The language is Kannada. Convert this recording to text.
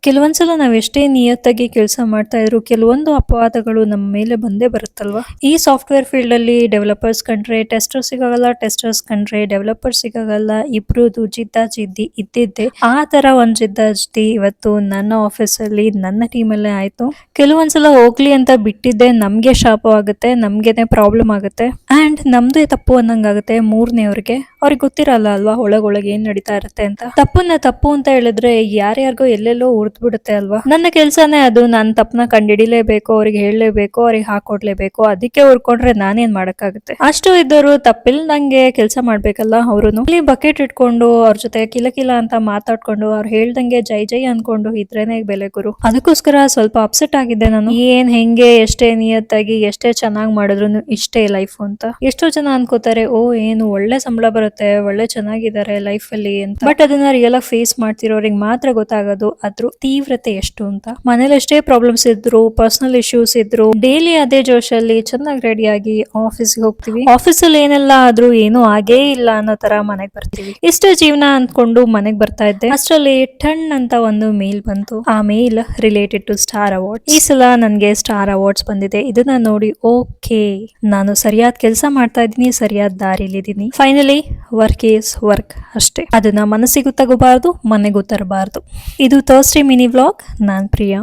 ಕೆಲವೊಂದ್ಸಲ ನಾವ್ ಎಷ್ಟೇ ನಿಯತ್ತಾಗಿ ಕೆಲಸ ಮಾಡ್ತಾ ಇದ್ರು ಕೆಲವೊಂದು ಅಪವಾದಗಳು ನಮ್ಮ ಮೇಲೆ ಬಂದೇ ಬರುತ್ತಲ್ವಾ. ಈ ಸಾಫ್ಟ್ವೇರ್ ಫೀಲ್ಡ್ ಅಲ್ಲಿ ಡೆವಲಪರ್ಸ್ ಕಂಡ್ರೆ ಟೆಸ್ಟರ್ ಸಿಗಲ್ಲ, ಟೆಸ್ಟರ್ಸ್ ಕಂಡ್ರೆ ಡೆವಲಪರ್ ಸಿಗಲ್ಲ. ಇಬ್ರದು ಜಿದ್ದಿ ಇದ್ದಿದ್ದೆ. ಆ ತರ ಒಂದ್ ಜಿದ್ದಿ ಇವತ್ತು ನನ್ನ ಆಫೀಸ್ ಅಲ್ಲಿ ನನ್ನ ಟೀಮ್ ಅಲ್ಲೇ ಆಯ್ತು. ಕೆಲವೊಂದ್ಸಲ ಹೋಗ್ಲಿ ಅಂತ ಬಿಟ್ಟಿದ್ದೆ ನಮ್ಗೆ ಶಾಪವಾಗುತ್ತೆ, ನಮ್ಗೆನೆ ಪ್ರಾಬ್ಲಮ್ ಆಗುತ್ತೆ ಅಂಡ್ ನಮ್ದೇ ತಪ್ಪು ಅನ್ನಂಗಾಗುತ್ತೆ ಮೂರನೇವ್ರಿಗೆ. ಅವ್ರಿಗೆ ಗೊತ್ತಿರಲ್ಲ ಅಲ್ವಾ ಒಳಗೊಳಗೆ ಏನ್ ನಡೀತಾ ಇರುತ್ತೆ ಅಂತ. ತಪ್ಪು ಅಂತ ಹೇಳಿದ್ರೆ ಯಾರ್ಯಾರಿಗೋ ಎಲ್ಲೆಲ್ಲೋ ಬಿಡುತ್ತೆ ಅಲ್ವಾ. ನನ್ನ ಕೆಲ್ಸನೇ ಅದು, ನಾನ್ ತಪ್ಪನ ಕಂಡಿಡಿಲೇಬೇಕು, ಅವ್ರಿಗೆ ಹೇಳಲೇಬೇಕು, ಅವ್ರಿಗೆ ಹಾಕೊಡ್ಲೇಬೇಕು. ಅದಕ್ಕೆ ಉರ್ಕೊಂಡ್ರೆ ನಾನೇನ್ ಮಾಡಕ್ಕಾಗುತ್ತೆ. ಅಷ್ಟು ಇದ್ದರು ತಪ್ಪಿಲ್ದಂಗೆ ಕೆಲ್ಸ ಮಾಡ್ಬೇಕಲ್ಲ. ಅವ್ರುನು ಇಲ್ಲಿ ಬಕೆಟ್ ಇಟ್ಕೊಂಡು ಅವ್ರ ಜೊತೆ ಕಿಲ ಅಂತ ಮಾತಾಡ್ಕೊಂಡು ಅವ್ರು ಹೇಳ್ದಂಗೆ ಜೈ ಅನ್ಕೊಂಡು ಇದ್ರೇನೆ ಬೆಲೆ ಗುರು. ಅದಕ್ಕೋಸ್ಕರ ಸ್ವಲ್ಪ ಅಪ್ಸೆಟ್ ಆಗಿದ್ದೆ ನಾನು. ಏನ್ ಹೆಂಗೆ ಎಷ್ಟೇ ನಿಯತ್ತಾಗಿ ಎಷ್ಟೇ ಚೆನ್ನಾಗ್ ಮಾಡಿದ್ರು ಇಷ್ಟೇ ಲೈಫ್ ಅಂತ. ಎಷ್ಟೋ ಜನ ಅನ್ಕೋತಾರೆ, ಓ ಏನು ಒಳ್ಳೆ ಸಂಬಳ ಬರುತ್ತೆ, ಒಳ್ಳೆ ಚೆನ್ನಾಗಿದ್ದಾರೆ ಲೈಫ್ ಅಲ್ಲಿ ಅಂತ. ಬಟ್ ಅದನ್ನ ರಿಯಲ್ ಆಗಿ ಫೇಸ್ ಮಾಡ್ತಿರೋರಿಗೆ ಮಾತ್ರ ಗೊತ್ತಾಗೋದು ಅದ್ರ ತೀವ್ರತೆ ಎಷ್ಟು ಅಂತ. ಮನೇಲಿ ಎಷ್ಟೇ ಪ್ರಾಬ್ಲಮ್ಸ್ ಇದ್ರು, ಪರ್ಸನಲ್ ಇಶ್ಯೂಸ್ ಇದ್ರು, ಡೈಲಿ ಅದೇ ಜೋಶಲ್ಲಿ ಚೆನ್ನಾಗಿ ರೆಡಿ ಆಗಿ ಆಫೀಸ್ಗೆ ಹೋಗ್ತೀವಿ. ಆಫೀಸಲ್ಲಿ ಏನೆಲ್ಲ ಆದ್ರೂ ಏನೂ ಆಗೇ ಇಲ್ಲ ಅನ್ನೋ ತರ ಮನೆಗ್ ಬರ್ತೀವಿ. ಇಷ್ಟೇ ಜೀವನ ಅಂದ್ಕೊಂಡು ಮನೆಗ್ ಬರ್ತಾ ಇದ್ದೆ. ಅಷ್ಟರಲ್ಲಿ ಟನ್ ಅಂತ ಒಂದು ಮೇಲ್ ಬಂತು. ಆ ಮೇಲ್ ರಿಲೇಟೆಡ್ ಟು ಸ್ಟಾರ್ ಅವಾರ್ಡ್. ಈ ಸಲ ನನ್ಗೆ ಸ್ಟಾರ್ ಅವಾರ್ಡ್ಸ್ ಬಂದಿದೆ. ಇದನ್ನ ನೋಡಿ ಓಕೆ, ನಾನು ಸರಿಯಾದ ಕೆಲಸ ಮಾಡ್ತಾ ಇದ್ದೀನಿ, ಸರಿಯಾದ ದಾರಿಲಿದ್ದೀನಿ. ಫೈನಲಿ ವರ್ಕ್ ಈಸ್ ವರ್ಕ್ ಅಷ್ಟೇ. ಅದನ್ನ ಮನಸ್ಸಿಗೂ ತಗೋಬಾರ್ದು, ಮನೆಗೂ ತರಬಾರ್ದು. ಇದು ಥರ್ಸ್ಡೇ ಮಿನಿ ವ್ಲಾಗ್. ನಾನ್ ಪ್ರಿಯಾ.